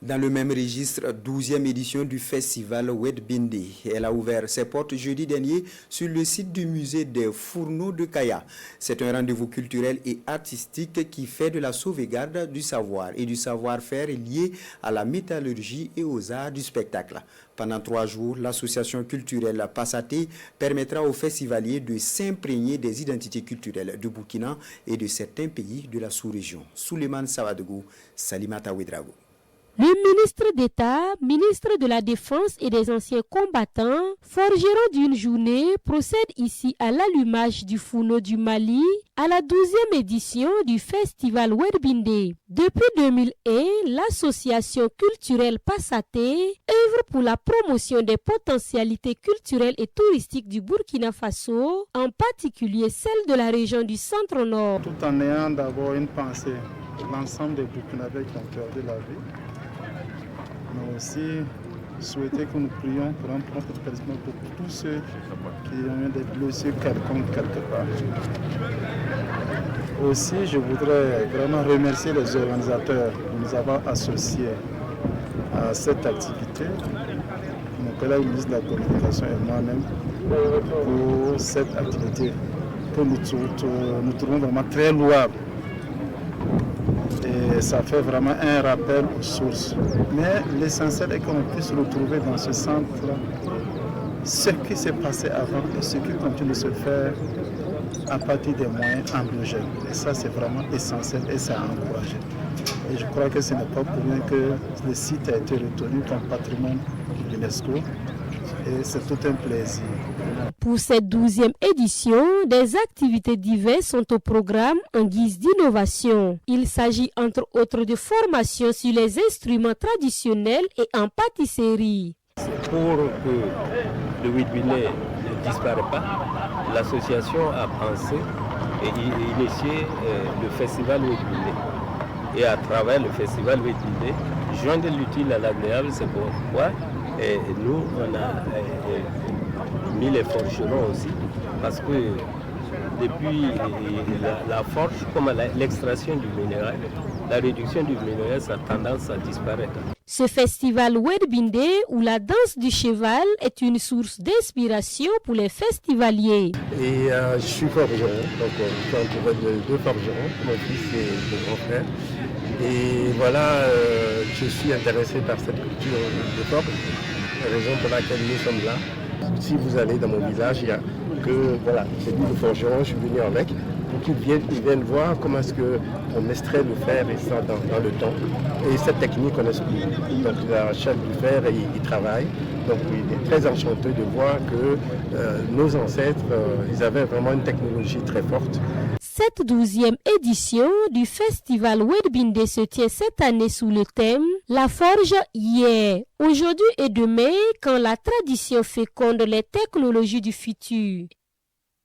Dans le même registre, 12e édition du festival Wedbinde. Elle a ouvert ses portes jeudi dernier sur le site du musée des Fourneaux de Kaya. C'est un rendez-vous culturel et artistique qui fait de la sauvegarde du savoir et du savoir-faire lié à la métallurgie et aux arts du spectacle. Pendant 3 jours, l'association culturelle Passaté permettra aux festivaliers de s'imprégner des identités culturelles du Burkina et de certains pays de la sous-région. Souleymane Sawadougou, Salimata Ouedraogo. Le ministre d'État, ministre de la Défense et des anciens combattants, forgeron d'une journée, procède ici à l'allumage du fourneau du Mali à la 12e édition du festival Wedbinde. Depuis 2001, l'association culturelle Passaté œuvre pour la promotion des potentialités culturelles et touristiques du Burkina Faso, en particulier celle de la région du centre-nord. Tout en ayant d'abord une pensée pour l'ensemble des Burkinabés qui ont perdu la vie, mais aussi souhaiter que nous prions pour un prompt établissement pour tous ceux qui ont eu des blessures quelconques quelque part. Aussi, je voudrais vraiment remercier les organisateurs de nous avoir associés à cette activité, mon collègue ministre de la Communication et moi-même, pour cette activité que nous trouvons vraiment très louable. Et ça fait vraiment un rappel aux sources. Mais l'essentiel est qu'on puisse retrouver dans ce centre ce qui s'est passé avant et ce qui continue de se faire à partir des moyens endogènes. Et ça, c'est vraiment essentiel et ça a encouragé. Et je crois que ce n'est pas pour rien que le site a été retenu comme patrimoine de l'UNESCO. Et c'est tout un plaisir. Pour cette 12e édition, des activités diverses sont au programme en guise d'innovation. Il s'agit entre autres de formations sur les instruments traditionnels et en pâtisserie. Pour que le Wedbinde ne disparaisse pas, l'association a pensé et initié le festival Wedbinde. Et à travers le festival Wedbinde, joindre l'utile à l'agréable, c'est pourquoi nous, on a mis les forgerons aussi, parce que depuis la forge, comme l'extraction du minéral, la réduction du minéral, ça a tendance à disparaître. Ce festival Wedbinde, où la danse du cheval est une source d'inspiration pour les festivaliers. Et je suis forgeron, donc je suis entouré de 2 forgerons, mon fils et mon grand frère. Et voilà, je suis intéressé par cette culture de forge, la raison pour laquelle nous sommes là. Si vous allez dans mon village, il y a que, voilà, c'est lui le forgeron, je suis venu avec, pour qu'ils viennent voir comment est-ce qu'on extrait le fer et ça dans le temps. Et cette technique, on explique. Donc il achète du fer et il travaille. Donc il est très enchanté de voir que nos ancêtres, ils avaient vraiment une technologie très forte. Cette 12e édition du festival Wedbinde se tient cette année sous le thème « La forge hier, aujourd'hui et demain, quand la tradition féconde les technologies du futur ».